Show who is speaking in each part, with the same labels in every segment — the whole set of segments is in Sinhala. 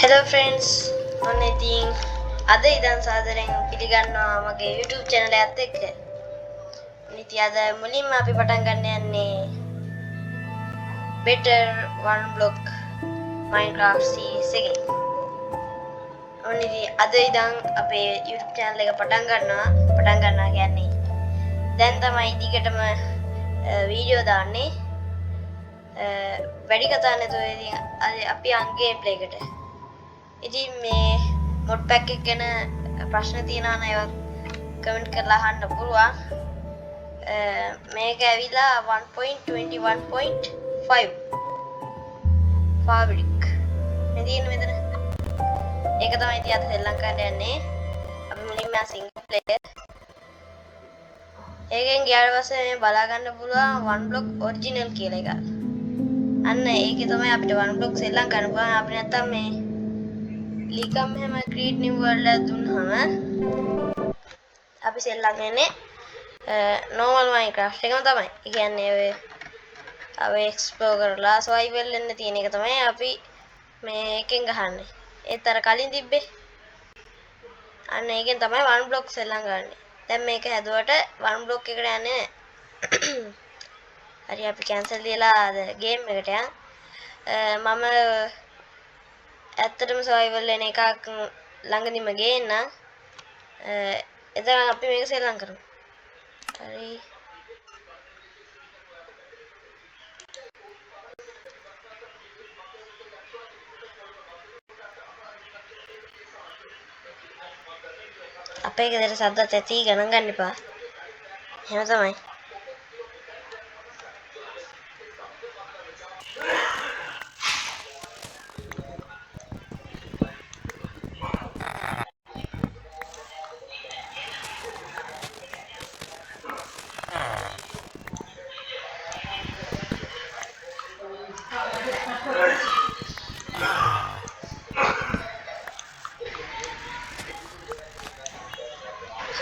Speaker 1: Hello friends, ඔන්න ඉතින් අද ඉඳන් සාදරයෙන් පිළිගන්නවා මගේ YouTube channel එකත් එක්ක. ඉතින් අද මුලින්ම අපි පටන් ගන්න යන්නේ Better One Block Minecraft series එකෙන්. ඔන්න ඉතින් අද ඉඳන් අපේ YouTube channel එක පටන් ගන්නවා කියන්නේ දැන් තමයි දිගටම වීඩියෝ දාන්නේ. වැඩි කතා නැතුව ඉතින් අපි අංගේ ප්ලේ එකට ඉතින් මේ මොඩ් පැක් එක ගැන ප්‍රශ්න තියෙනවා නම් ඒවත් කමෙන්ට් කරලා අහන්න පුළුවන්. මේක ඇවිල්ලා 1.21.5 ෆාබ්‍රික් මේ තියෙන මෙතන. ඒක තමයි ඉතින් අද ශ්‍රී ලංකාවට යන්නේ. අපි මුලින්ම සිංගල් ප්ලේයර්. ඒකෙන් ගියාට පස්සේ මේ බලා ගන්න පුළුවන් one block original කියලා එකක්. අන්න ඒකේ තමයි අපිට one block ශ්‍රී ලංකාවට ගන්න පුළුවන්. අපි නැත්තම් මේ ලිකම් හැම ක්‍රියේට් නිව් වර්ල්ඩ් එක දුන්නාම අපි සෙල්ලම් යන්නේ normal minecraft එකම තමයි. ඒ කියන්නේ ඔය අපි එක්ස්ප්ලෝර් කරලා survival වෙන්න තියෙන එක තමයි අපි මේ එකෙන් ගහන්නේ. ඒත් අර කලින් තිබ්බේ අන්න ඒකෙන් තමයි one block සෙල්ලම් ගන්න. දැන් මේක හැදුවට one block එකට යන්නේ නැහැ. හරි අපි cancel දීලා ගේම් එකට යන්න. මම ඇත්තටම survival වෙන එකක් ළඟදිම ගේන්න. එතන අපි මේක සෙල්ලම් කරමු. හරි. අපේ ගෙදර සද්දත් ඇති ගණන් ගන්න එපා. එහෙම තමයි.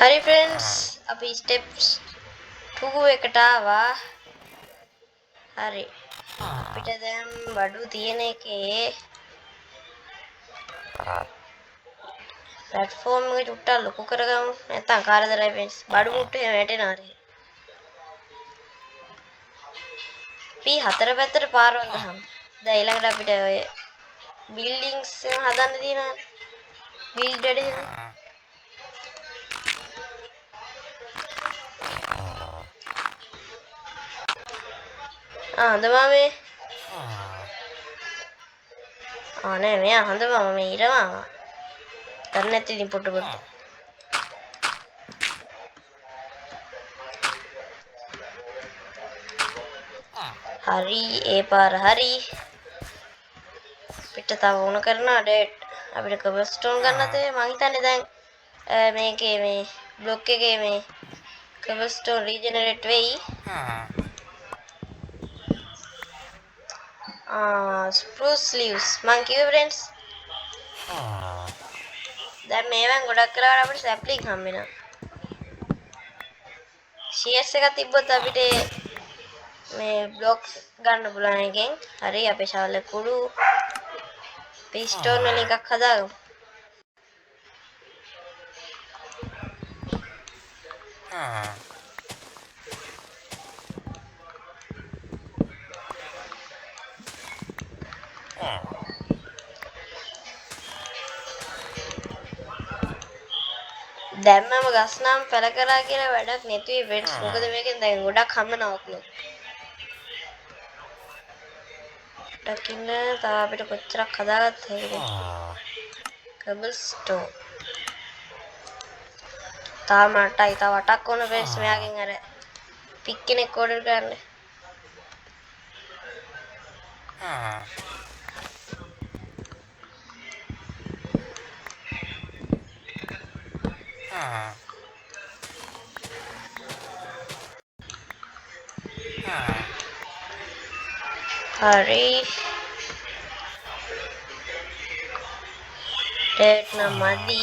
Speaker 1: හරි friends, අපි steps 2 එකට ආවා. හරි. අපිට දැන් බඩු තියෙන එකේ platform එක චුට්ටක් ලොකු කරගමු. නැත්තම් කාර්යදරයි friends. බඩු මුට්ටු එහෙම වැටෙනවා හරි. අපි හතර පැත්තට පාරවල් ගහමු. දැන් ඊළඟට අපිට ඔය buildings හදන්න තියෙනවා. build වැඩේ. හඳමාමේ නෑ මෙයා හඳමාම මේ ඉරමාම දන්නේ නැති ඉතින් පොට හරි ඒ පාර හරි පිට තව වුණ කරනවා ඩේට් අපිට කබස්ටෝන් ගන්නත් මං හිතන්නේ දැන් මේකේ මේ බ්ලොක් එකේ මේ කබස්ටෝන් රීජෙනරේට් වෙයි. spruce leaves මං කිව්වේ friends. දැන් මේවෙන් ගොඩක් කරලා අපිට sapling හම්බ වෙනවා. shears එකක් තිබ්බොත් අපිට මේ blocks ගන්න පුළුවන් එකෙන්. හරි අපේ ශාවල කුඩු piston වලින් එකක් හදාගමු. දැම්මම ගස් නම් පැල කරා කියලා වැඩක් නැතුයි friends. මොකද මේකෙන් දැන් ගොඩක් හම්බනවා ඔක්කොම. දකින්න තව අපිට කොච්චරක් හදාගත්ත හැකිද? cobblestone. තාම 8යි තව 8ක් ඕන friends මෙයාගෙන් අර පික් කෙනෙක් ඕඩර් කරන්න. හරි ඩේට් නම් මදි.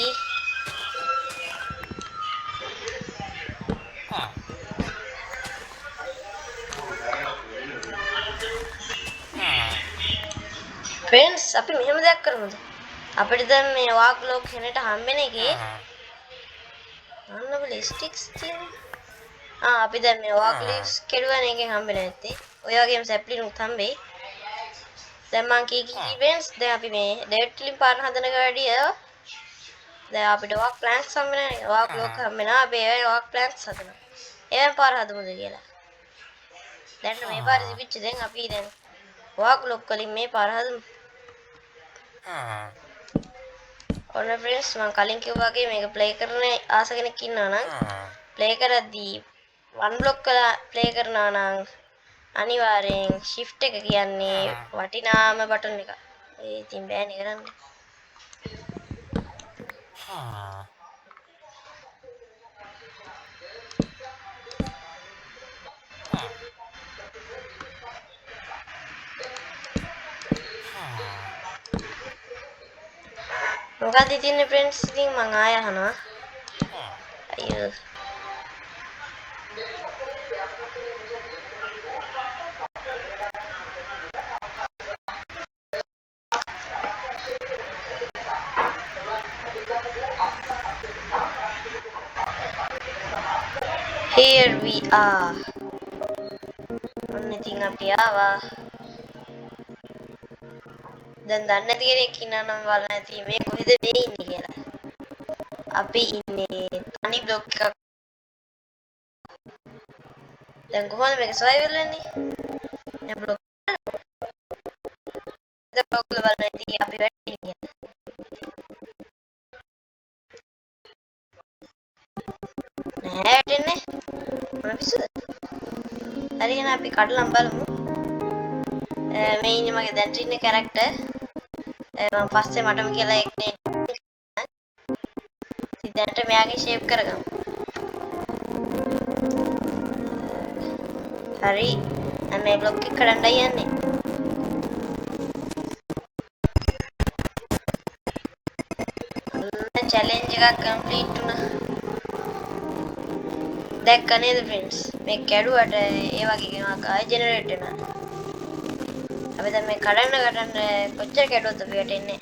Speaker 1: फ्रेंड्स අපි මෙහෙම දෙයක් කරමුද? අපිට දැන් මේ වාක් ලොක් කෙනෙක්ට හම්බෙන එකේ අන්න බල ස්ටික්ස් තියෙනවා. අපි දැන් මේ වාක් ලිව්ස් කෙරුවන එකෙන් හම්බෙන්නේ නැත්තේ. ඔය වගේම සැප්ලිනුත් හම්බෙයි. දැන් මං කී ඉවෙන්ට්ස් දැන් අපි මේ ඩේට් වලින් පාන හදන ගාඩිය දැන් අපිට වාක් ප්ලෑන්ක්ස් හම්බෙනවා. වාක් ලොක් හම්බෙනවා. අපි ඒ වාක් ප්ලෑන්ක්ස් හදනවා. ඒවෙන් පාර හදමුද කියලා. දැන් මේ පාර තිබිච්ච දැන් අපි දැන් වාක් ලොක් වලින් මේ පාර හදමු. ඔන්න ෆ්‍රෙන්ඩ්ස් මම කලින් කිව්වා වගේ මේක ප්ලේ කරන ආස කෙනෙක් ඉන්නවා නම් ප්ලේ කරද්දී වන් බ්ලොක් කරලා ප්ලේ කරනවා නම් අනිවාර්යෙන් shift එක කියන්නේ වටිනාම බටන් එක. ඒ ඉතින් බෑනේ කරන්න. මොකක්ද ඉතින් ෆ්‍රෙන්ඩ්ස් ඉතින් මං ආය අහනවා. අයියෝ. Here we are. ඔන්න ඉතින් අපි ආවා. දැන් දන්නේ නැති කෙනෙක් ඉන්නා නම් බලන්න ඇති මේ කොහෙද මේ ඉන්නේ කියලා. අපි ඉන්නේ තනි බ්ලොක් එකක්. දැන් කොහොමද මේක සර්වයිවල් වෙන්නේ? දැන් බ්ලොක් වල බලන්න ඇති අපි වැටෙන්නේ කියලා. නෑ වැටෙන්නේ. මොන පිස්සුද? හරි එහෙනම් අපි කඩලා බලමු. මේ ඉන්නේ මගේ දැන් ඉන්න කැරක්ටර්. මම පස්සේ මටම කියලා එක්නේ. ඉතින් දැන්ට මෙයාගේ ෂේප් කරගමු. හරි. මේ බ්ලොක් එක කඩන්නයි යන්නේ. චැලෙන්ජ් එකක් කම්ප්ලීට් වුණා. දැක්ක නේද ෆ්‍රෙන්ඩ්ස්? මේ කැඩුවට ඒ වගේ එකක් ආයෙ ජෙනරේට් වෙනවා. අපි දැන් මේ කඩන්න කොච්චර කැඩුවද අපි වැටෙන්නේ.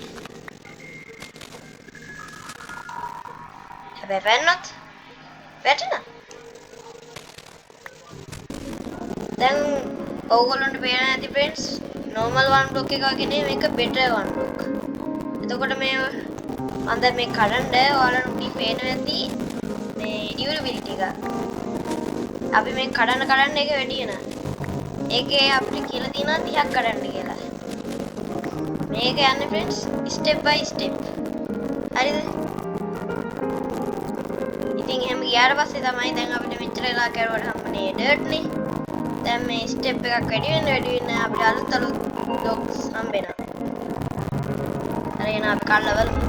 Speaker 1: හැබැයි පැන්නොත් වැටෙනවා. දැන් ඕගොල්ලන්ට පේන ඇති ෆ්‍රෙන්ඩ්ස් normal one block එක වගේ නෙමෙයි මේක better one block. එතකොට මේ මම දැන් මේ කඩන්න ඔයාලට උඩින් පේන ඇති මේ durability එක. අපි මේ කඩන්න එක වැඩි වෙනවා. ඒකේ අපිට කියලා තියෙනවා 30ක් කඩන්න කියලා. මේක යන්නේ ෆ්‍රෙන්ඩ්ස් step by step. හරිද? ඉතින් එහෙම ගියාට පස්සේ තමයි දැන් අපිට මෙච්චර වෙලා කරුවට හම්බුනේ dirt නේ. දැන් මේ step එකක් වැඩි වෙන්න අපිට අලුත් blocks හම්බෙනවා. හරි එහෙනම් අපි කඩලා බලමු.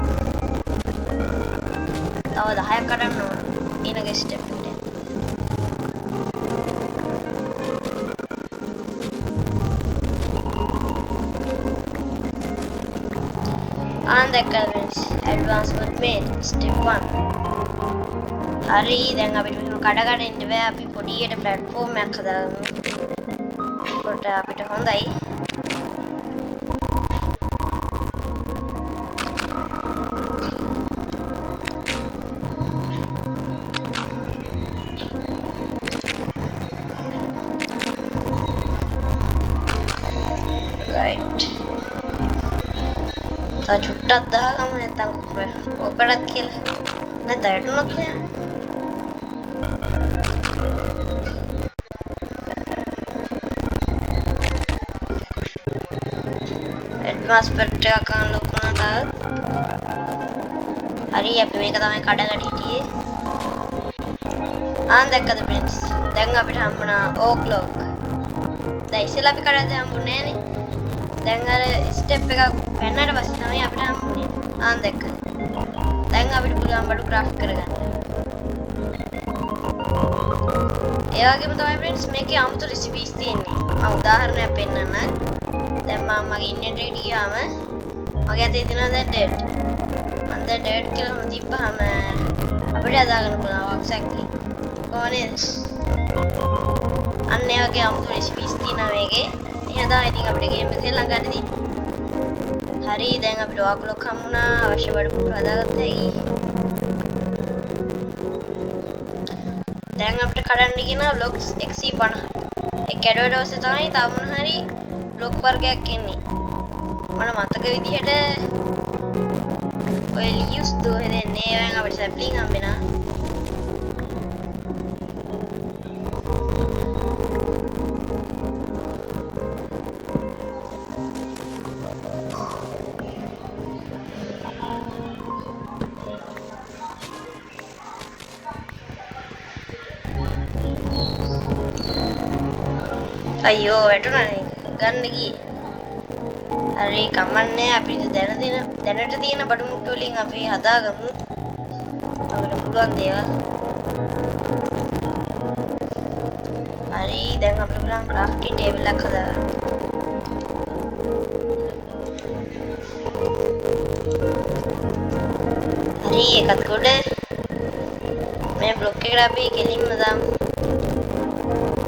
Speaker 1: තව 10ක් කඩන්න ඕන. ඊළඟ step එකට. And the colors advancement made step 1. හරි දැන් අපිට මේක කඩ ඉන්න බෑ අපි පොඩියට platform එකක් හදාගමු. ඒකට අපිට හොඳයි. right. චුට්ටක් දාගමු නැත්නම් ඔකටත් කියලා. නැත්නම් වැටුණොත් නෑ. ඇඩ්වාන්ස් පෙට් එකක් අන්ලොක් වුණා තාත්. හරි අපි මේක තමයි කඩකට හිටියේ. දැක්කද ෆ්‍රෙන්ඩ්ස්? දැන් අපිට හම්බුණා ඕක් ලොක්. දැන් ඉස්සෙල්ලා අපි කඩද්දී හම්බුනේ නෑනේ. දැන් අර ස්ටෙප් එකක් වෙන්නට පස්සේ තමයි අපිට හම්බුනේ. දැක්කද? දැන් අපිට පුළුවන් බඩු ක්‍රාෆ්ට් කරගන්න. ඒ වගේම තමයි ෆ්‍රෙන්ඩ්ස් මේකේ 아무තු රෙසිපීස් තියෙන්නේ. මම උදාහරණයක් පෙන්නන්නම්. දැන් මම මගේ ඉන්වෙන්ටරියට ගියාම මගේ අතේ තියෙනවා දැන් ඩේට්. මම දැන් ඩේට් කියලා තිබ්බහම අපිට හදාගන්න පුළුවන් එක්සැක්ට්ලි. කොහොමද? අන්න ඒ වගේ 아무තු රෙසිපීස් තියෙනවා මේකේ. එහෙනම් ඉතින් අපිට ගේම් එක ළඟ ගන්න තියෙන්නේ. හරි දැන් අපිට වාකුලක් හම්බුණා අවශ්‍ය බඩපුර හදාගත්ත හැකි. දැන් අපිට කඩන්න කියන බ්ලොක්ස් 150. ඒ කැඩුවට පස්සේ තමයි තව මොන හරි බ්ලොක් වර්ගයක් එන්නේ. මට මතක විදිහට ඔය ලියුස් දුව දෙන්නේ ඒවෙන් අපිට සැප්ලින් හම්බෙනවා. අයියෝ වැටුණානේ ගන්න ගියේ. හරි කමන්නේ අපි දැනට තියෙන බඩු මුට්ටු වලින් අපි හදාගමු. අපිට පුළුවන් දේවල්. හරි දැන් අපිට පුළුවන් ක්‍රාෆ්ටින් ටේබල් එකක් හදාගන්න. හරි ඒකත් ගොඩ. මේ බ්ලොක් එකට අපි කෙලින්ම දාමු.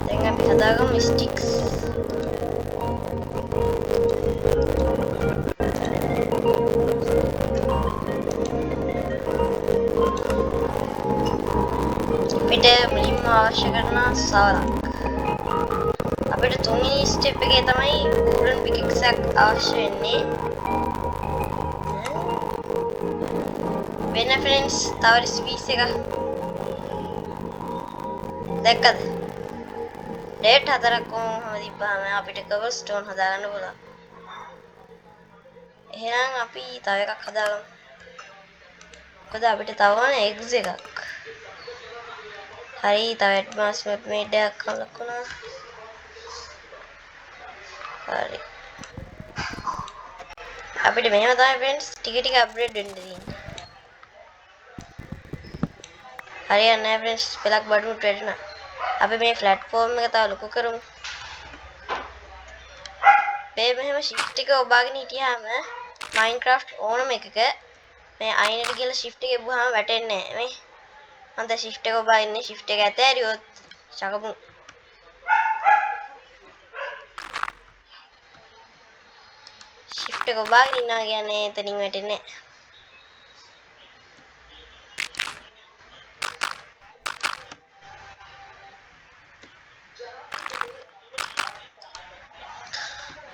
Speaker 1: දැන් අපි හදාගමු ස්ටික්ස්. අපිට මුලින්ම අවශ්‍ය කරන සවරක්. අපිට තුන්වෙනි ස්ටෙප් එකේ තමයි වුඩන් පිකැක්ස් එකක් අවශ්‍ය වෙන්නේ. වෙන ෆ්‍රෙන්ඩ්ස් තව රිසිපීස් එක දැක්කද? ඩේට් 4ක් කොහොම තිබ්බාම අපිට කවර්ස්ටෝන් හදාගන්න පුළුවන්. එහෙනම් අපි තව එකක් හදාගමු. මොකද අපිට තව එග්ස් එකක්. හරි තව ඇඩ්වාන්ස් වෙබ් මේඩ් එකක් කලකුණා. හරි. අපිට මෙහෙම තමයි ෆ්‍රෙන්ඩ්ස් ටික ටික අප්ග්‍රේඩ් වෙන්න තියෙන්නේ. හරියන්නේ ෆ්‍රෙන්ඩ්ස් පළක් බඩු ට්‍රේඩ්නා. අපි මේ ප්ලැට්ෆෝම් එක තව ලොකු කරමු. මේ මෙහෙම shift එක ඔබාගෙන හිටියාම Minecraft ඕනම එකක මේ අයිනට කියලා shift එක එබුවාම වැටෙන්නේ නැහැ මේ. මම දැන් shift එක ඔබාගෙන shift එක ඇතෑරියොත් චකපු. shift එක ඔබාගෙන ඉන්නවා කියන්නේ එතනින් වැටෙන්නේ නැහැ.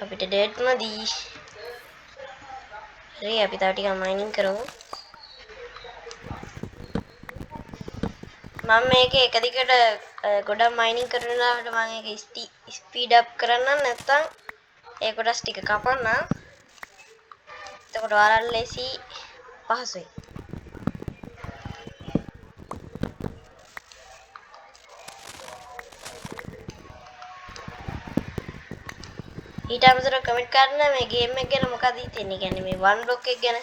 Speaker 1: අපිට ඩේට් මදි. හරි අපි තව ටිකක් මයිනින් කරමු. මම මේක එක දිගට ගොඩක් මයිනින් කරනකොට මම ඒක ස්පීඩ් අප් කරන්න නැත්නම් ඒ කොටස් ටික කපන්න. එතකොට ඔයාලට ලේසි පහසුයි. ඊට අමතරව කමෙන්ට් කරන්න මේ ගේම් එක ගැන මොකද හිතෙන්නේ? කියන්නේ මේ වන් බ්ලොක් එක ගැන.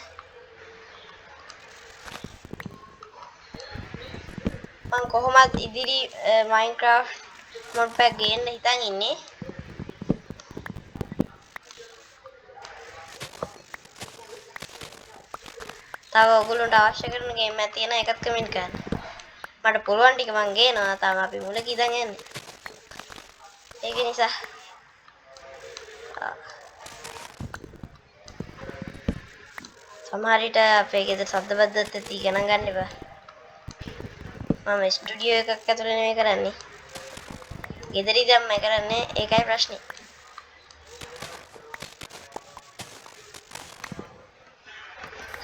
Speaker 1: මම කොහොමද ඉදිරි Minecraft mod pack ගේන්න හිතන් ඉන්නේ. තව ඔයගොල්ලන්ට අවශ්‍ය කරන ගේම් එකක් තියෙනවා ඒකත් කමෙන්ට් කරන්න. මට පුළුවන් ටික මම ගේනවා. තාම අපි මුලක ඉඳන් යන්නේ. ඒක නිසා සමහර විට අපේ ගෙදර ශබ්ද බද්දත් ඇති ගණන් ගන්න එපා. මම ස්ටුඩියෝ එකක් ඇතුලේ නෙමෙයි කරන්නේ. ගෙදර ඉඳන්ම කරන්නේ ඒකයි ප්‍රශ්නේ.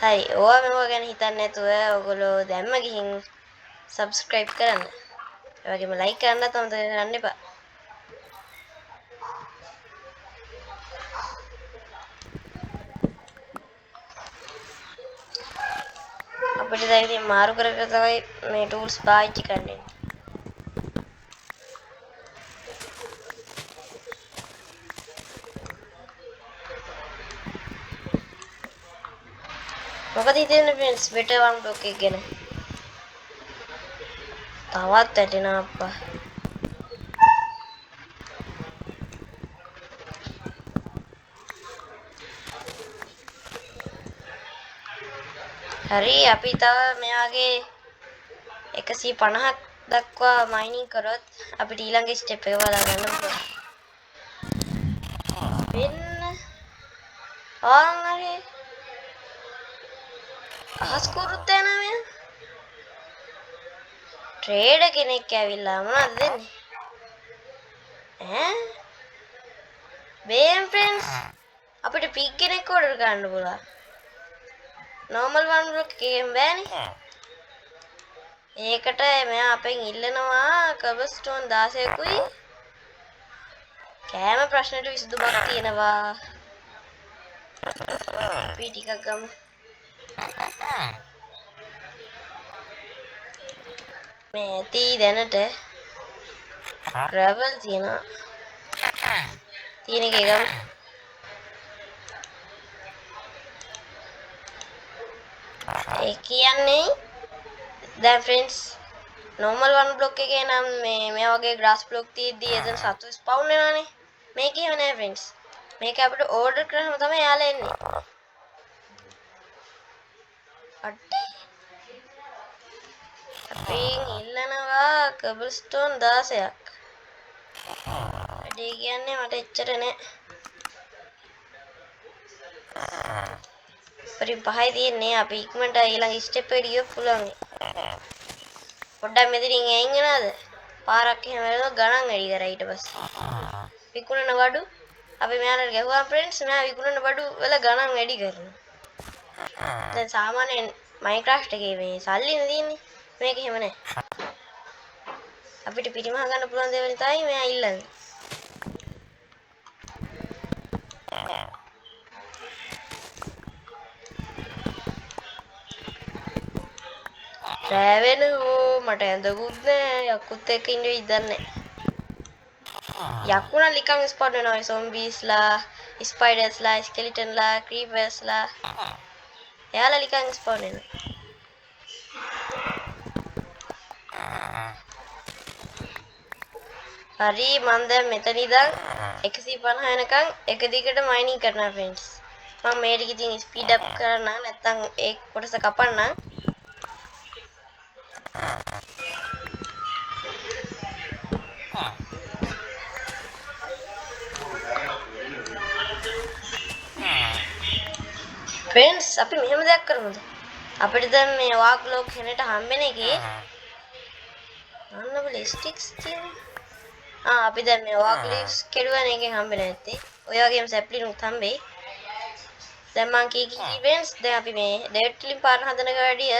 Speaker 1: හරි ඔයා මේවා ගැන හිතන්නේ නැතුව ඔයගොල්ලෝ දැම්ම ගිහින් subscribe කරන්න. ඒ වගේම like කරන්නත් අමතක කරන්න එපා. අපිට දැන් ඉතින් මාරු කර කර තමයි මේ tools පාවිච්චි කරන්නේ. මොකද හිතන්නේ friends better one block එක ගැන? තවත් වැටෙනවා අප්පා. හරි අපි තව මේ වගේ 150ක් දක්වා මයිනින් කරොත් අපිට ඊළඟ ස්ටෙප් එක බලා ගන්න පුළුවන්. වෙන්න ආන්නරේ අහස් කුරුත් යනවා මෙයා. ට්‍රේඩර් කෙනෙක් ඇවිල්ලා මොනවද දෙන්නේ? ඈ BM friends අපිට පික් කෙනෙක් ඕඩර් කරන්න පුළුවන්. normal one block එකෙන් බෑනේ. ඒකට මෙයා අපෙන් ඉල්ලනවා කබස්ටෝන් 16කුයි කෑම ප්‍රශ්නෙට විසඳුමක් තියෙනවා. අපි ටිකක් ගමු. මේ ඇති දැනට gravel තියෙනවා. තියෙන එක ගමු. ඒ කියන්නේ දැන් friends normal one block එකේ නම් මේ වගේ grass block තියෙද්දි එතන සතු ස්පවුන් වෙනවානේ. මේක එහෙම නෑ friends. මේක අපිට ඕඩර් කරනම තමයි යාලා එන්නේ. අට්ටි අපි ඉල්ලනවා කබල්ස්ටෝන් 16ක්. වැඩි කියන්නේ මට එච්චර නෑ. පරි පහයි තියෙන්නේ අපි ඉක්මනට ඊළඟ ස්ටෙප් එකට ගියොත් පුළුවන්. පොඩ්ඩක් මෙතනින් ඇයින් වෙනවද? පාරක් එහෙම වෙලව ගණන් වැඩි කරා ඊට පස්සේ. විකුණන බඩු අපි මෙයාලට ගැහුවා friends මෙයා විකුණන බඩු වල ගණන් වැඩි කරනවා. දැන් සාමාන්‍යයෙන් Minecraft එකේ මේ සල්ලිනේ තියෙන්නේ. මේක එහෙම නැහැ. අපිට පිරිමහ ගන්න පුළුවන් දේවල් තමයි මෙයා ඉල්ලන්නේ. රැවෙනෝ මට ඇඳකුත් නෑ යක්කුත් එක්ක ඉන්න ඉදන්නේ. යක්කුණා ලිකම් ස්පොට් වෙනවා zombiesලා, spidersලා, skeletonලා, creepersලා. එයාලා ලිකම් ස්පොට් වෙනවා. හරි මම දැන් මෙතන ඉඳන් 150 වෙනකන් එක දිගට මයිනින් කරනවා friends. මම මේ ටික ඉතින් ස්පීඩ් අප් කරන්න නැත්නම් ඒ කොටස කපන්න. friends අපි මෙහෙම දෙයක් කරමුද? අපිට දැන් මේ වාක් බ්ලොක් හෙනට හම්බෙන එකේ අන්න බල ස්ටික්ස් තියෙනවා. අපි දැන් මේ වාක් ලීව්ස් කෙරුවන එකෙන් හම්බෙන්නේ නැත්තේ. ඔය වගේම සැප්ලින් උත් හම්බෙයි. දැන් මං කී friends දැන් අපි මේ ඩෙට් ලිම් පාරන හදන ගාඩිය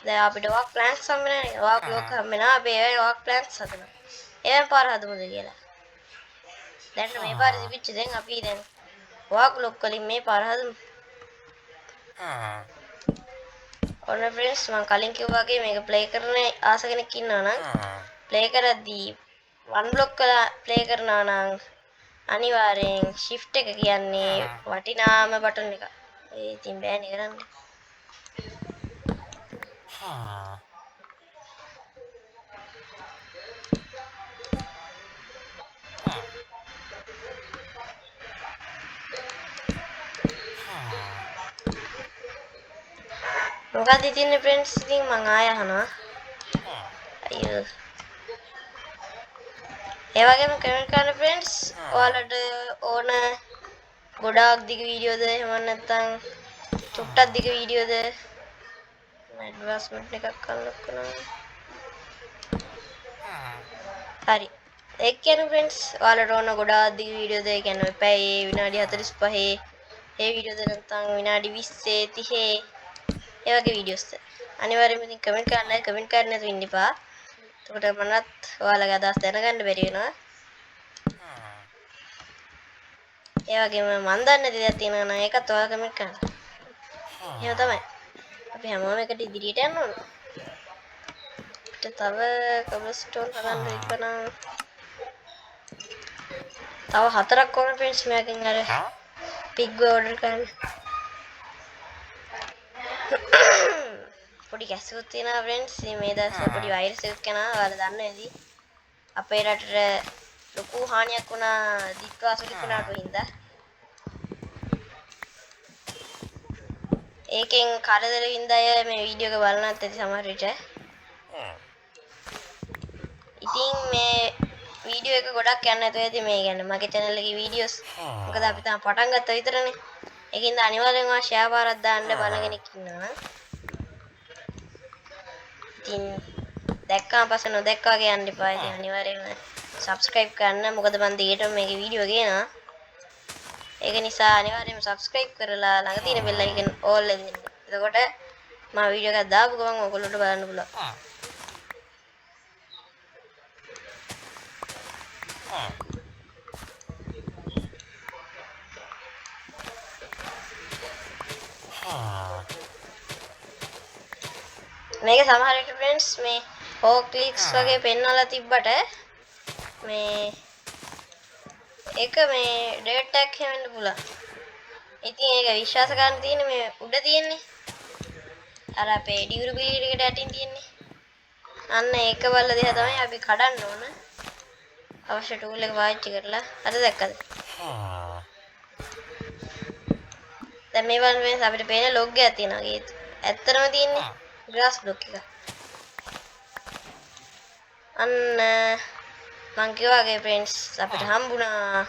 Speaker 1: දැන් අපිට වාක් ප්ලෑන්ක්ස් හම්බෙනවා. වාක් බ්ලොක් හම්බෙනවා. අපි ඒ වාක් ප්ලෑන්ක්ස් හදනවා. ඒවෙන් පාර හදමුද කියලා. දැන් මේ පාර තිබිච්ච දැන් අපි දැන් වාක් බ්ලොක් වලින් මේ පාර හදමු. ඔන්න friends මම කලින් කිව්වා වගේ මේක ප්ලේ කරන ආස කෙනෙක් ඉන්නවා නම් ප්ලේ කරද්දී one block කළා ප්ලේ කරනවා නම් අනිවාර්යෙන් shift එක කියන්නේ වටිනාම බටන් එක. ඒ ඉතින් බෑනේ කරන්න. මොකද ඉතින් friends ඉතින් මං ආය අහනවා. අයියෝ. ඒ වගේම කමෙන්ට් කරන්න friends ඔයාලට ඕන ගොඩාක් දිග වීඩියෝද එහෙම නැත්නම් චුට්ටක් දිග වීඩියෝද ඇඩ්වාන්ස්මන්ට් එකක් කරන්න. හරි. ඒ කියන්නේ friends ඔයාලට ඕන ගොඩාක් දිග වීඩියෝද ඒ කියන්නේ පැය විනාඩි 45 ඒ වීඩියෝද නැත්නම් විනාඩි 20 30 ඒ වගේ වීඩියෝස් අනිවාර්යයෙන්ම ඉතින් කමෙන්ට් කරන්න නැතුව ඉන්න එපා. එතකොට මනත් ඔයාලගේ අදහස් දැනගන්න බැරි වෙනවා. ඒ වගේම මන් දන්නේ නැති දේවල් තියෙනවා නම් ඒකත් ඔයාලා කමෙන්ට් කරන්න. එහෙම තමයි. අපි හැමෝම එකට ඉදිරියට යන්න ඕන. තව කබස්ටෝන් හදන්න ඉපනම් තව 4ක් ඕන friends මේකෙන් අර පිග් ඕඩර් කරන්න. පොඩි කැස්සුත් තියෙනවා friends මේ දවස්වල පොඩි වෛරස් එකක් යනවා ඔයාලා දන්නේ නැති. අපේ රටට ලොකු හානියක් වුණා දිත්වාසුලි වුණාට හින්දා. ඒකෙන් කරදර වින්දා අය මේ වීඩියෝ එක බලන්නත් ඇති සමහර විට. ඉතින් මේ වීඩියෝ වීඩියෝ එක ගොඩක් යන්න නැතුව ඇති මේ කියන්නේ මගේ channel එකේ වීඩියෝස්. මොකද අපි තාම පටන් ගත්තා විතරනේ. ඒකින්ද අනිවාර්යෙන්ම ෂෙයා පාරක් දාන්න බලන කෙනෙක් ඉන්නවා. ඉතින් දැක්කාම පස්සේ නොදැක්කා වගේ යන්න එපා. ඉතින් අනිවාර්යෙන්ම subscribe කරන්න. මොකද මම දිගටම මේකේ වීඩියෝ ගේනවා. ඒක නිසා අනිවාර්යෙන්ම subscribe කරලා ළඟ තියෙන bell icon all එක දෙන්න. එතකොට මම වීඩියෝ එකක් දාපු ගමන් ඔයගොල්ලන්ට බලන්න පුළුවන්. මේක සමහර විට friends මේ hawk clicks වගේ පෙන්වලා තිබ්බට මේ ඒක මේ data tag වෙන්න පුළුවන්. ඉතින් ඒක විශ්වාස කරන්න තියෙන්නේ මේ උඩ තියෙන්නේ. අර අපේ durability එකට යටින් තියෙන්නේ. අන්න ඒක බලලා දිහා තමයි අපි කඩන්න ඕන. අවශ්‍ය tool එක පාවිච්චි කරලා අද දැක්කද? දැන් මේ බලන්න මේ අපිට පේන log එකක් තියෙනවා. ඒක ඇත්තටම තියෙන්නේ grass block එක. අන්න මං කිව්වාගේ friends අපිට හම්බුණා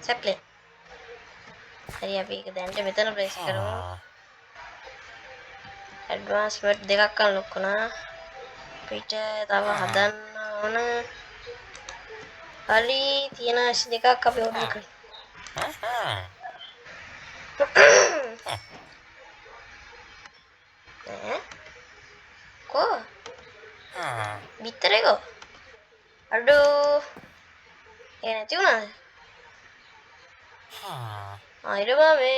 Speaker 1: sapling. හරි අපි ඒක දැන් මෙතන press කරමු. advancement දෙකක් unlock වුණා. අපිට තව හදන්න ඕන. හරි තියෙන දෙකක් අපි order කරමු. Kok? Bitter kok? Aduh. Ya nanti mana? Ayo mami.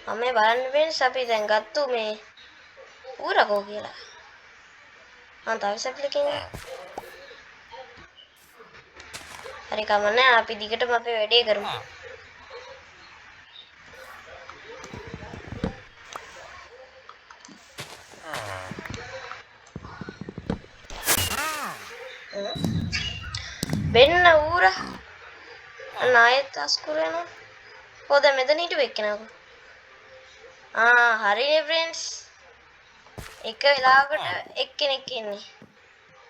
Speaker 1: Mami balan ben sapi tenggat tuh me. Ura kok gila. Mantap bisa belikin. Hari kamarnya api dikit mapi wede garum. Beන්න ඌර නායත් අස්කුර යනවා. කොහොද මෙතන හිටු එක්කෙනාකෝ. හරිනේ friends. එක වෙලාවකට එක්කෙනෙක් ඉන්නේ.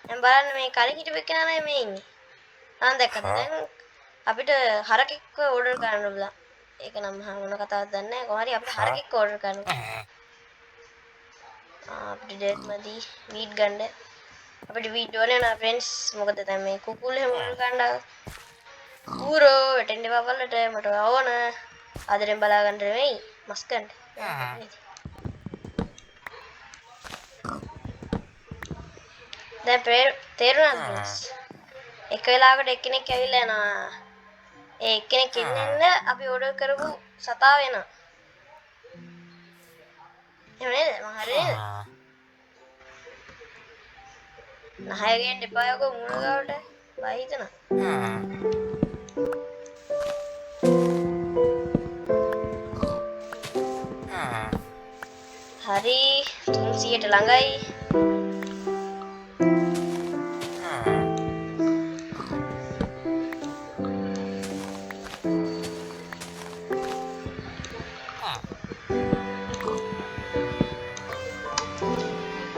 Speaker 1: දැන් බලන්න මේ කලින් හිටු එක්කෙනා නෑ මේ ඉන්නේ. දැක්කද දැන් අපිට හරකෙක්ව ඕඩර් කරන්න පුළුවන්. ඒක නම් මොන කතාවක්ද දන්නේ නැහැ. කොහොම හරි අපිට හරකෙක්ව ඕඩර් කරන්න. අපිට ඩේට් මදි මීට් ගන්න. අපිට වීඩියෝ ඕනේ නා friends. මොකද දැන් මේ කුකුල් හැම ඕඩර් කරන්න ඌරෝ වැටෙන්න එපා බලලට මට ඕන. ආදරෙන් බලා ගන්න නෙවෙයි මස් ගන්න. දැන් තේරුණාද friends? එක වෙලාවකට එක්කෙනෙක් ඇවිල්ලා යනවා. ඒ එක්කෙනෙක් ඉන්න අපි ඕඩර් කරපු සතා වෙනවා. එහෙම නේද? මම හරි නේද? නහය ගේන්න එපා යකෝ මුණ ගාවට. බය හිතනවා. හරි 300ට ළඟයි.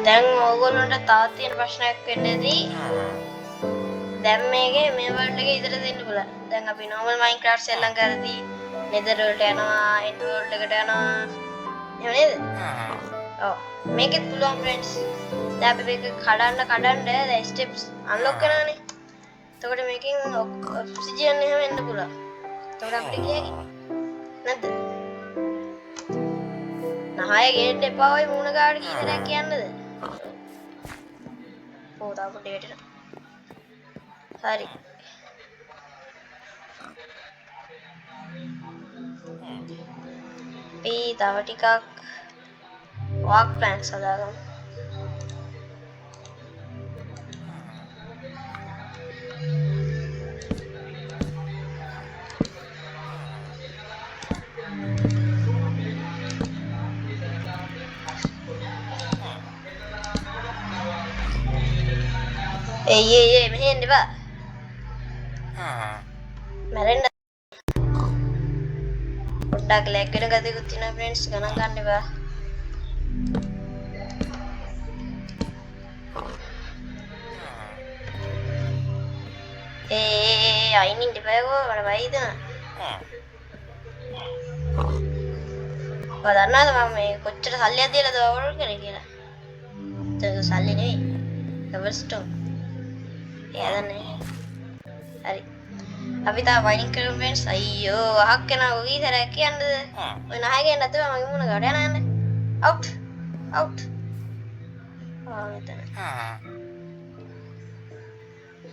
Speaker 1: දැන් ඕගොල්ලන්ට තවත් තියෙන ප්‍රශ්නයක් වෙන්නේදී දැන් මේකේ මේ වර්ල්ඩ් එකේ ඉතර දෙන්න පුළුවන්. දැන් අපි normal Minecraft සෙල්ලම් කරද්දී nether වලට යනවා, end world එකට යනවා. එහෙම නේද? ඔව්. මේකෙත් පුළුවන් friends. දැන් අපි මේක කඩන්න දැන් steps unlock කරනවානේ. එතකොට මේකෙන් oxygen එහෙම එන්න පුළුවන්. එතකොට අපිට ගියකි. නැද්ද? නහය ගේන්න එපා ඔය මූණ ගාවට කීතරක් කියන්නද? තාම ඩේට් එක. හරි. අපි තව ටිකක් walk plans හදාගමු. ඒ මෙහෙන් එපා. මැරෙන්න. පොඩ්ඩක් ලැග් වෙන ගතියකුත් තියෙනවා friends ගණන් ගන්න එපා. අයින් ඉන්න බෑකෝ මට බයිද ඔයා දන්නවද මම මේ කොච්චර සල්ලියක් දීලාද ඕවර් කරේ කියලා ඒක සල්ලි නෙවෙයි කවර්ස්ටෝන් එයා දන්නේ හරි අපි තා වයින් කරමු ෆ්‍රෙන්ඩ්ස් අයියෝ අහක් කෙනා ඔය ඉතර කියන්නද ඔය නහගෙන නැතුව මගේ මුණ ගාඩ යනන්නේ අවුට් අවුට් මෙතන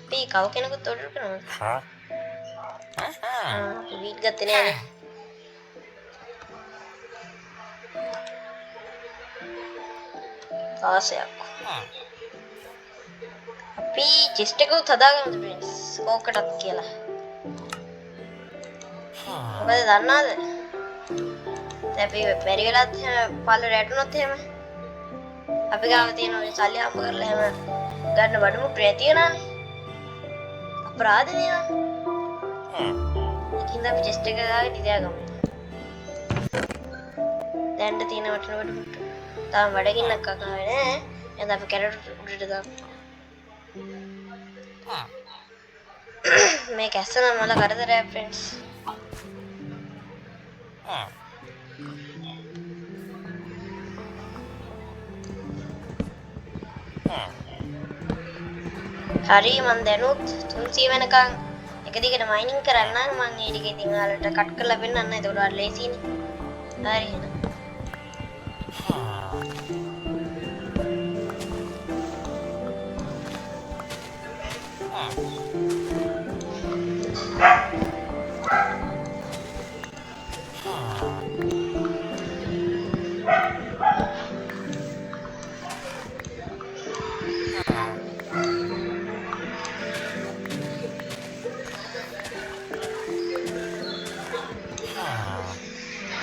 Speaker 1: අපි කව කෙනෙකුත් ඔඩර් කරනවා වීට් ගත්තේ නෑනේ ආසයක් අපි චෙස්ට් එකකුත් හදාගමුද ෆ්‍රෙන්ඩ්ස් කෝකටත් කියලා මොකද දන්නවද අපි බැරි වෙලාත් පල්ලට වැටුනොත් එහෙම අපි ගාව තියෙන ඔය සල්ලි හම්බ කරලා එහෙම ගන්න බඩමුට්ටු නැති වෙනානේ අපරාධනේ ඒකින්ද අපි චෙස්ට් එක ගාවේ තියාගමු දැන්ට තියෙන වටින බඩමුට්ටු තාම බඩගින්නක් අකාවේ නෑ එහෙනම් අපි කැරට් උඩට දාමු මේ කැස්ස නම් මල කරදරයක් ෆ්‍රෙන්ඩ්ස් හරි මන් දැනුත් 300 වෙනකන් එක දිගට මයිනින් කරන්න මම ඒ ටික ඉතින් ඔයාලට කට් කරලා පෙන්නන්න එතකොට ඔයාලට ලේසියිනේ හරි එහෙනම්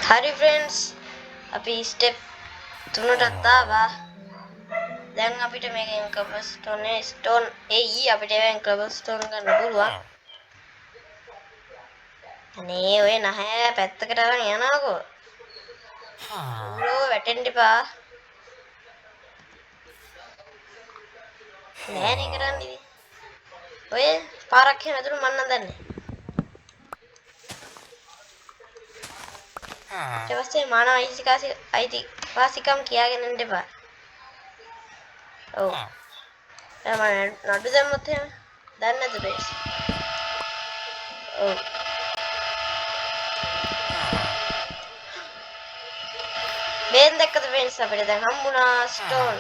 Speaker 1: හරි ෆ්‍රෙන්ඩ්ස් අපි ස්ටෙප් 3ට ආවා දැන් අපිට මේකෙන් ස්ටෝන් එයි අපිට ඒවෙන් ක්ලබස්ටෝන් ගන්න පුළුවන් අනේ ඔය නැහැ පැත්තකට අරන් යනකෝ බ්‍රෝ වැටෙන්න එපා නෑනේ කරන්නේ ඔය පාරක් එහෙම ඇතුළු මන්න දන්නේ ඊට පස්සේ මානව අයිතිවාසිකම් කියාගෙන ඉන්න එපා ඔව් මම නඩු දැම්මොත් එහෙම දන්නේ නැද්ද බේස් ඔව් බේන් දැක්කද ෆ්‍රෙන්ඩ්ස් අපිට දැන් හම්බුණා ස්ටෝන්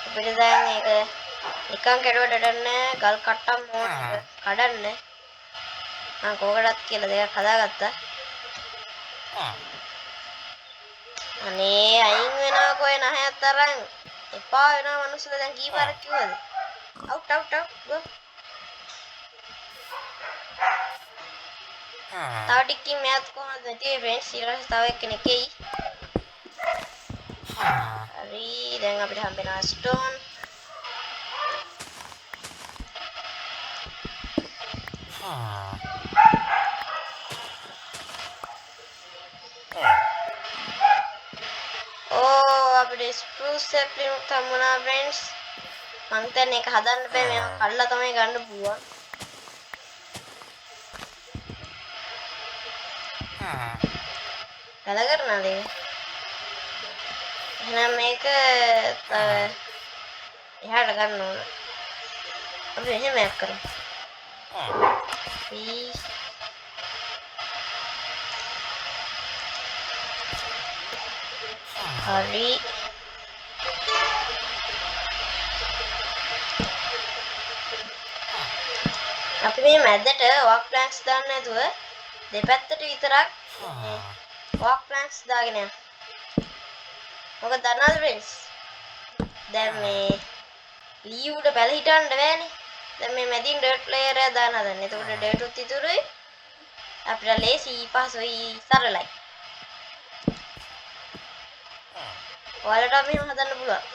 Speaker 1: අපිට දැන් ඒක නිකන් කැඩුවට නැහැ ගල් කට්ටම් මොන කඩන්න මම කෝකටත් කියලා දෙකක් හදාගත්තා අනේ අයින් වෙනවා කොයි නැහැත් තරම් එපා වෙනවා මිනිස්සුලා දැන් කීපාරක් කිව්වද අවුට් අවුට් අවුට් ගෝ තව ටිකකින් මෙයාත් කොහොමද නැති ෆ්‍රෙන්ඩ්ස් ඊළඟට තව එක්කෙනෙක් එයි හරි දැන් අපිට හම්බෙනවා ස්ටෝන් අපිට ස්ප්‍රූස් සැප්ලින් හම්බුණා ෆ්‍රෙන්ඩ්ස් මං හිතන්නේ ඒක හදන්න බෑ මේක කඩලා තමයි ගන්න පුළුවන් කල කරනද එහෙනම් මේක එහාට ගන්න ඕන අපි එහෙම එකක් කරමු හරි අපි මේ මැදට වොක් ප්ලෑන්ක්ස් දාන්න නැතුව දෙපැත්තට විතරක් වොක් ප්ලෑන්ක්ස් දාගෙන යන්න. මොකද දන්නවද ෆ්‍රෙන්ඩ්ස්? දැන් මේ ලී උඩ බැල හිටන්න බෑනේ. දැන් මේ මැදින් ඩර්ට් ලේයර් එක දාන්න හදන්නේ. එතකොට ඩර්ට් උත් ඉතුරුයි. අපිට ලේසි පහසුයි සරලයි. ඔයාලට මෙහෙම හදන්න පුළුවන්.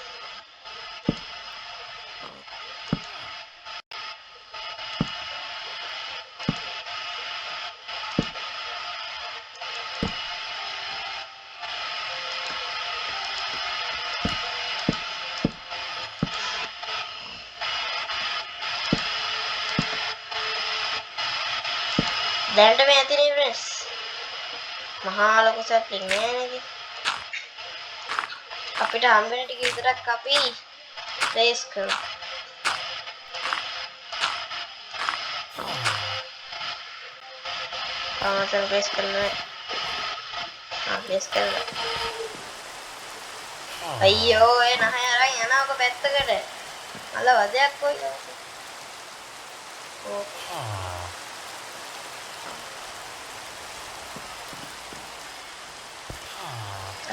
Speaker 1: දැනට මේ ඇතිනේ ෆ්‍රෙන්ඩ්ස්. මහා ලොකු සැප්ලින් නෑ නේද? අපිට හම්බෙන ටික විතරක් අපි රේස් කරමු. ආමතන රේස් කරනවා. රේස් කරලා. අයියෝ ඒ නැහැ අරන් යනකො පැත්තකට. මල වදයක් කොයි. ඕ.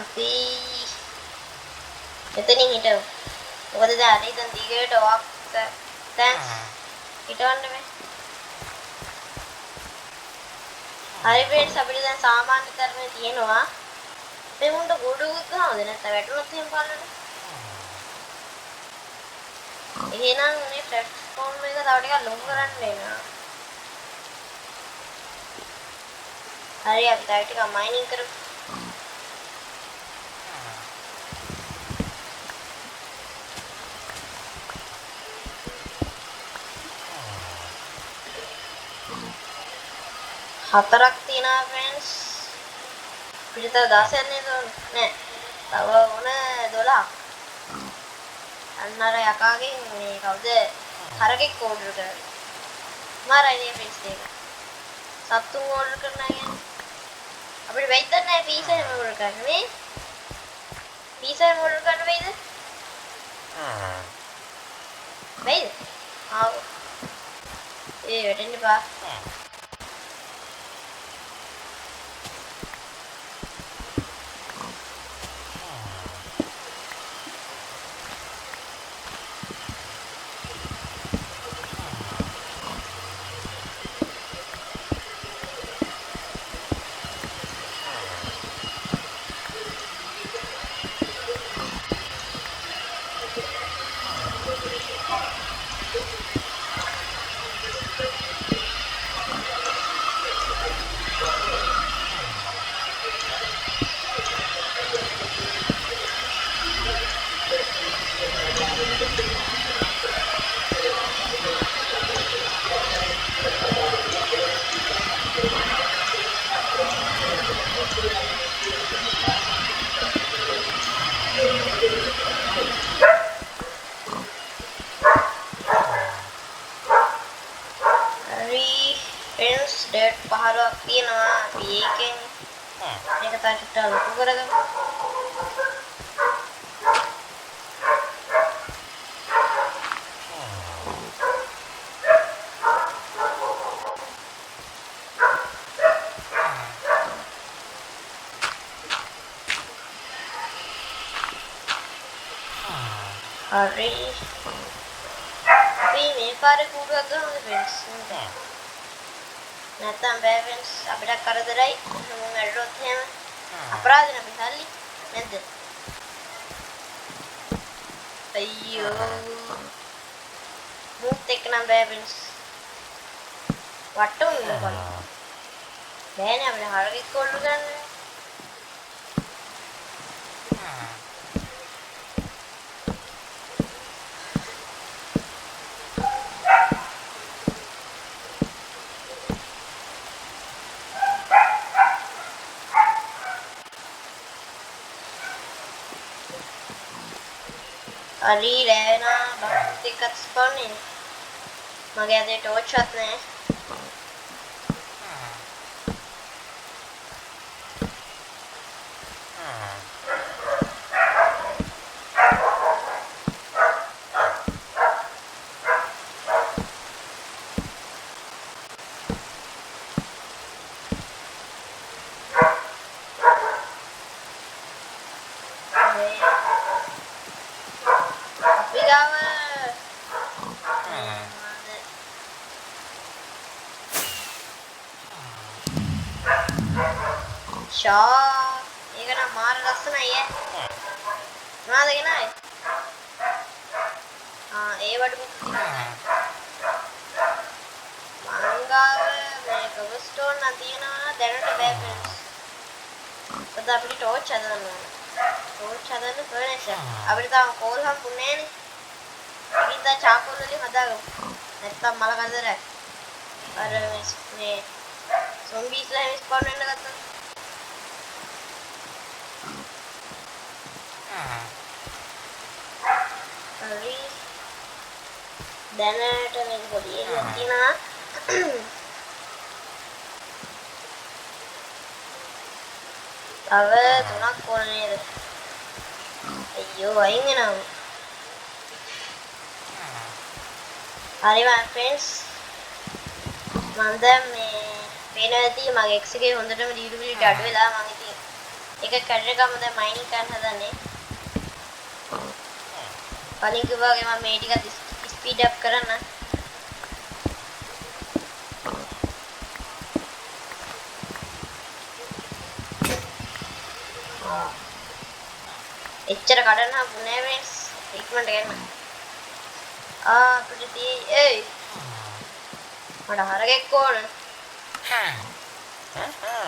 Speaker 1: අපි එතනින් හිටමු. මොකද දැන් ඉතින් දිගට walk thanks හිටවන්න මේ. හරි ෆ්‍රෙන්ඩ්ස් අපිට දැන් සාමාන්‍ය තරමේ තියෙනවා. මේ මුන්ට ගොඩකුත් ගහනවද නැත්නම් වැටුණොත් එහෙම බලන්න. එහෙනම් මේ ප්ලැට්ෆෝම් එක තව ටිකක් ලොකු කරන්න වෙනවා. හරි අපි තව ටිකක් මයිනින් කරමු. හතරක් තියෙනවා ෆ්‍රෙන්ඩ්ස්. පිටත 16ක් නේද? නෑ. තව ඕන 12ක්. අන්න අර යකාගෙන් මේ කවුද? හරකෙක් ඕඩර් කරා. මාරයි නේ ෆ්‍රෙන්ඩ්ස් එක. සත්තුන් ඕඩර් කරනවා කියන්නේ. අපිට වෙයිද නැහැ පීසා ඕඩර් කරන්න මේ. පීසා ඕඩර් කරන්න වෙයිද? වෙයිද? ආව. ඒ වැටෙන්න බා. ඩේට් 15ක් තියෙනවා. අපි ඒකෙන් මේක තාක්ෂිට ලොකු කරගමු. හරි. අපි මේ පාරේ කූඩුවක් ගමු ෆ්‍රෙන්ඩ්ස්. නැත්තම් බෑ ෆ්‍රෙන්ඩ්ස් අපිට කරදරයි. මොන වැරද්දොත් එහෙම අපරාධන අපි සල්ලි නැද්ද? අයියෝ. මුත් එක්ක නම් බෑ ෆ්‍රෙන්ඩ්ස්. වට්ටු වෙනවා බලන්න. බෑනේ අපිට හරකෙක් කොල්ල ගන්න. හරි රෑනා බස් එකක් ස්පන්නේ. මගේ අතේ ටෝච් එකක් නැහැ. ෂා ඒක නම් මාර ලස්සනයි ඈ. මොනවද ගෙනාවේ? ඒ වඩු මංගාව මේ කවස්ටෝන් නම් තියනවා දැනට බෑ ෆ්‍රෙන්ඩ්ස්. අද අපිට ටෝච් හදන්න ඕන. ටෝච් හදන්න ෆර්නස් එක. අපිට තාම කෝල් හම්බුනේ නෑනේ. ඉතින් දැන් චාකෝල් වලින් හදාගමු. නැත්තම් මල කරදරයක්. අර මේ zombiesලා එහෙම ස්පෝන් වෙන්න ගත්තා. හරි. දැනට මේක පොඩි එකක් තියෙනවා. තව 3ක් ඕන නේද? අයියෝ අයින් වෙනවා. හරි මම ෆ්‍රෙන්ඩ්ස් මම දැන් මේ වෙනදී මගේ X එකේ හොඳටම ඩියුරබිලිටි අඩු වෙලා මම ඉතින් ඒක කැඩර එකම දැන් මයිනින් කරන්න හදන්නේ. කලින් කිව්වා වගේ මම මේ ටිකත් ස්පීඩ් අප් කරන්න. එච්චර කඩන්න හම්බුනේ ෆ්‍රෙන්ඩ්ස්. ඉක්මනට ගන්න. අපිට ඒ මට හරගෙක් ඕන.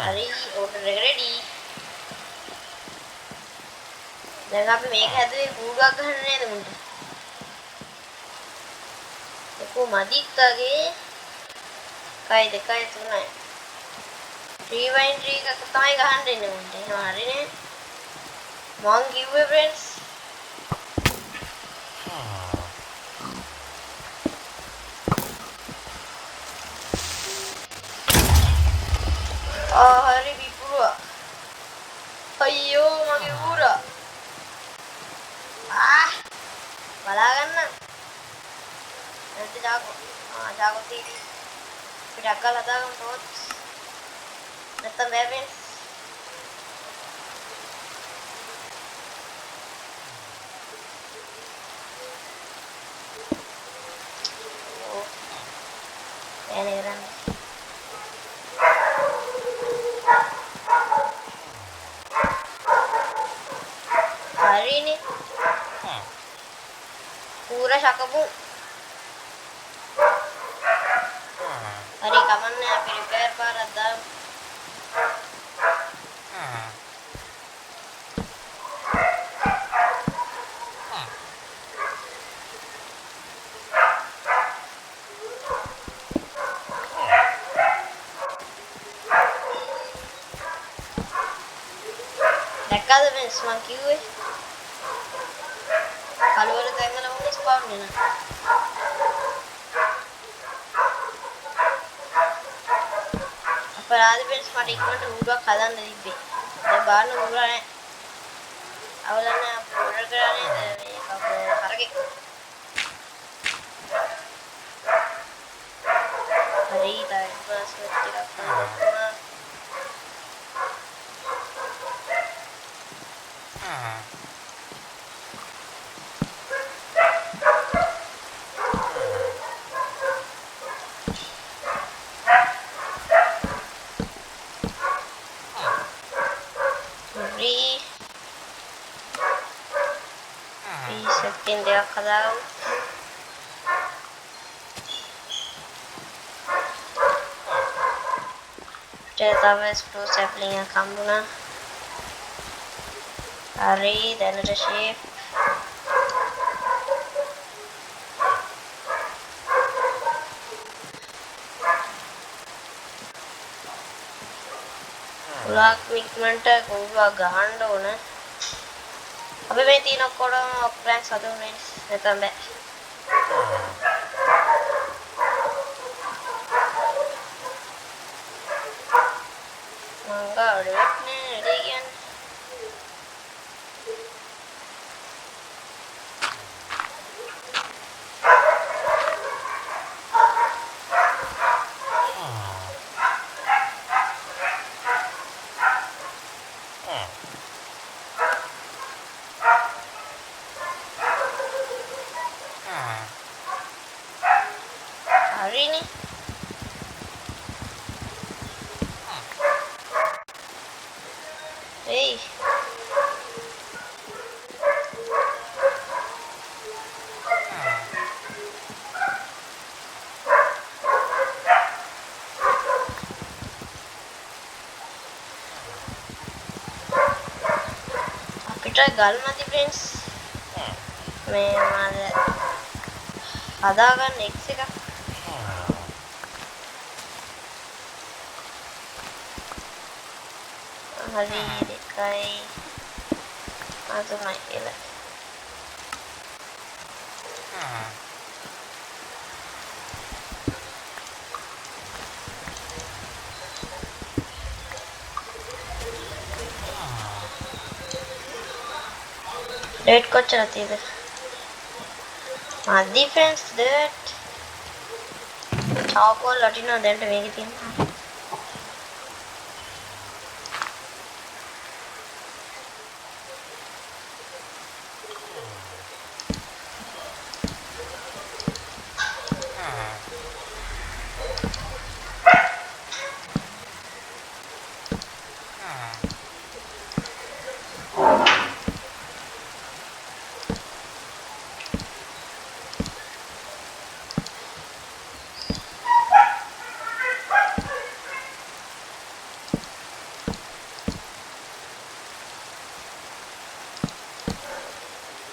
Speaker 1: හරි ඕඩර් එක රෙඩි. දැන් අපි මේක හැදුවේ කූඩුවක් ගන්න නේද මුන්ට? ඒකෝ මදික්කගේ කයි දෙකයි තුනයි. රීවයින් ට්‍රී එකක් තමයි ගහන්න ඉන්නේ මුන්ට. එහෙනම් හරිනේ. මං කිව්වේ friends hari bipura. Ayo mage pura. Balaganna. Nanti jago. Jago tiri. Sudah kalah dagang tot. Datang bebes. Oh. Ini keren. Hari ini pura sakamu hari kamarnya prepare para dam dekat dengan semangki gue kalau ada tengah lawan spawn ni nak අපරාධ වෙන මට ඉක්මනට ඌරුවක් හදන්න තිබ්බේ. දැන් බාන්න ඌරුවා නැහැ. අවලන්න ඕඩර් කරා නේද මේ හරකෙක්. හරි ටයිම් පාස් ටිකක් කරනවා. Setting dia kadang database pro sapling yang kamu na hari dan ada shift lock movement gua gando na අපි මේ තියෙන ඔක්කොම ඔක්රෑන්ක් හදමු ෆ්‍රෙන්ඩ්ස් නැත්නම් බෑ මංගා රෙඩ් නේ රෙඩි කියන්නේ hari ni hey අපිට ගල් නැති ෆ්‍රෙන්ඩ්ස් මේ මාද හදාගන්න X එකක් hari dekai azumai ila rate kochara tiyada madi friends that charcoal latina දැන්ට මේකේ තියෙනවා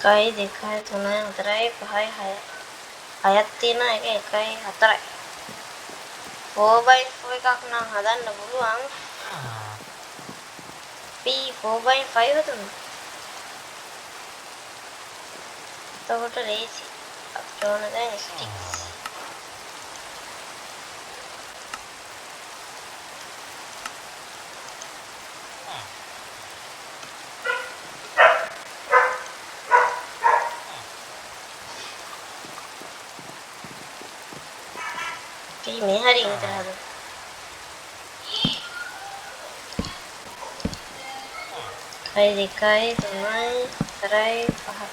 Speaker 1: එකයි දෙකයි තුනයි හතරයි පහයි හයයි හයක් තියෙනවා එක එකයි හතරයි 4x4 එකක් නම් හදන්න පුළුවන් P 4x5 හදමු එතකොට ලේසි අපිට ඕන දැන් sticks මේ හරි විතර හදමු එකයි දෙකයි තුනයි හතරයි පහයි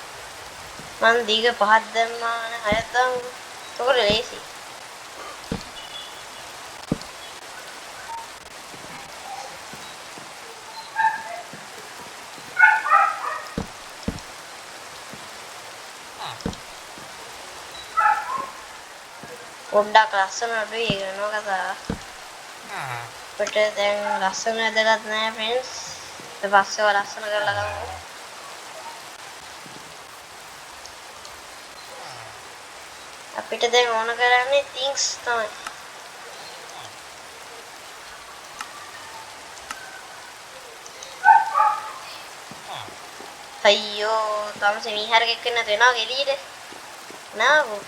Speaker 1: මං දීග පහක් දැම්මා නේ හයක් දාමු එතකොට ලේසි පොඩ්ඩක් ලස්සන අඩුයි ඒක වෙනවා කතාව අපිට දැන් ලස්සන වැදගත් නෑ ෆ්‍රෙන්ඩ්ස් ඊට පස්සේ ඔය ලස්සන කරලා ගමු අපිට දැන් ඕන කරන්නේ things තමයි අයියෝ තාමසේ මීහරකෙක් වෙන්න වෙනවා එළියට නාවෝ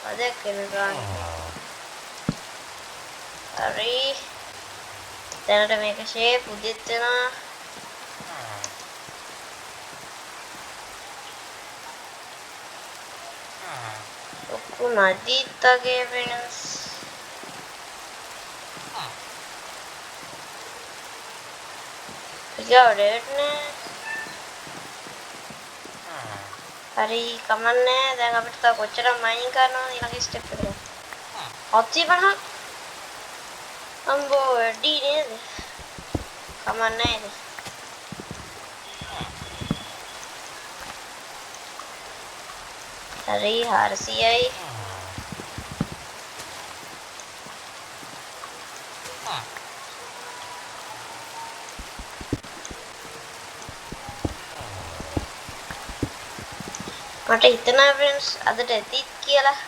Speaker 1: අදක් වෙනවා හරි දැනට මේක ෂේප් උදෙත් වෙනවා ඔක්කො නදීත්තගේ වෙනස් පිටවඩේට නෑ හරි කමන්නේ දැන් අපිට තව කොච්චර මයින් කරනවද ඊළඟ ස්ටෙප් එකට 750ක් අම්බෝ වැඩි නේද කමන්නේ නේද හරි 400යි මට හිතෙනවා ෆ්‍රෙන්ඩ්ස් අදට ඇතිත් කියලා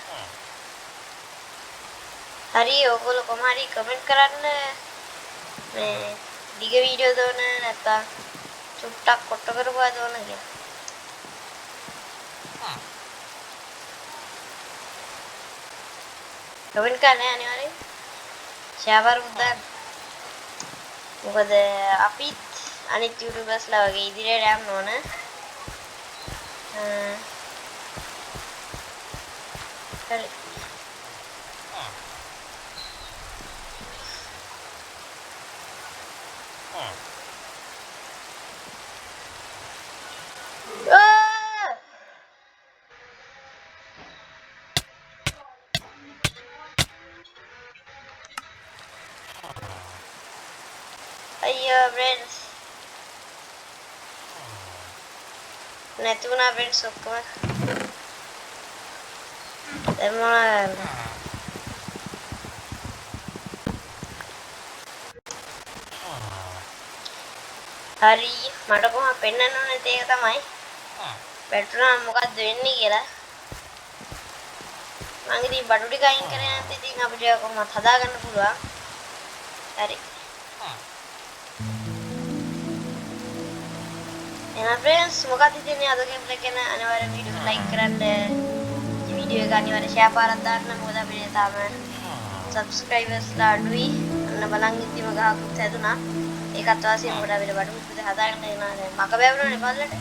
Speaker 1: හරි ඔයගොල්ලෝ කොහොම හරි කමෙන්ට් කරන්න මේ දිග වීඩියෝ දෝන නැත්නම් චුට්ටක් කොට කරපුවා දෝන කියලා කමෙන්ට් කරන්න අනිවාර්යෙන් ෂෙයාර් කරන්න මොකද අපිත් අනිත් යූටියුබර්ස්ලා වගේ ඉදිරියට යන්න ඕන හරි අයියෝ friends නැතුණා friends ඔක්කොම දැන් මොනවද හරි මට කොහොම පෙන්නන්න ඕනේ ඒක තමයි වැටුණා මොකද්ද වෙන්නේ කියලා මම ඉතින් බඩු ටික අයින් කරේ නැත්නම් ඉතින් අපිට කොහොමද හදාගන්න පුළුවන් හරි එහෙනම් ෆ්‍රෙන්ඩ්ස් මොකක්ද ඉතින් අද ගේම් එක ගැන අනිවාර්යෙන් වීඩියෝ එක ලයික් කරන්න. මේ වීඩියෝ එක අනිවාර්යෙන් ෂෙයා පාරක් දාන්න. මොකද අපිට තාම සබ්ස්ක්‍රයිබර්ස්ලා අඩුයි. අන්න බලන් ඉතින් ගහකුත් හැදුනා. ඒකත් වාසිය මොකද අපිට බඩු මුකුත් හදාගන්න එනවා දැන් මක බෑවුණානේ පල්ලට.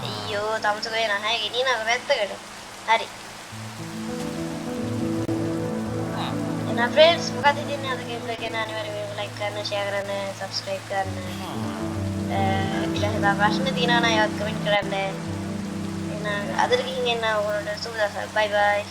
Speaker 1: අයියෝ තමසක වෙන නැහැ ගෙනියනක පැත්තකට. හරි. එහෙනම් ෆ්‍රෙන්ඩ්ස් මොකද ඉතින් අද ගේම් එක ගැන අනිවාර්යෙන් ලයික් කරන්න, ෂෙයා කරන්න, සබ්ස්ක්‍රයිබ් කරන්න. ඊළඟ දා ප්‍රශ්න තියෙනවා නම් ඒවත් කමෙන්ට් කරන්න. එහෙනම් අදට ගිහින් එන්න ඕගොල්ලන්ට සුබ දවසක්. බයි බයි.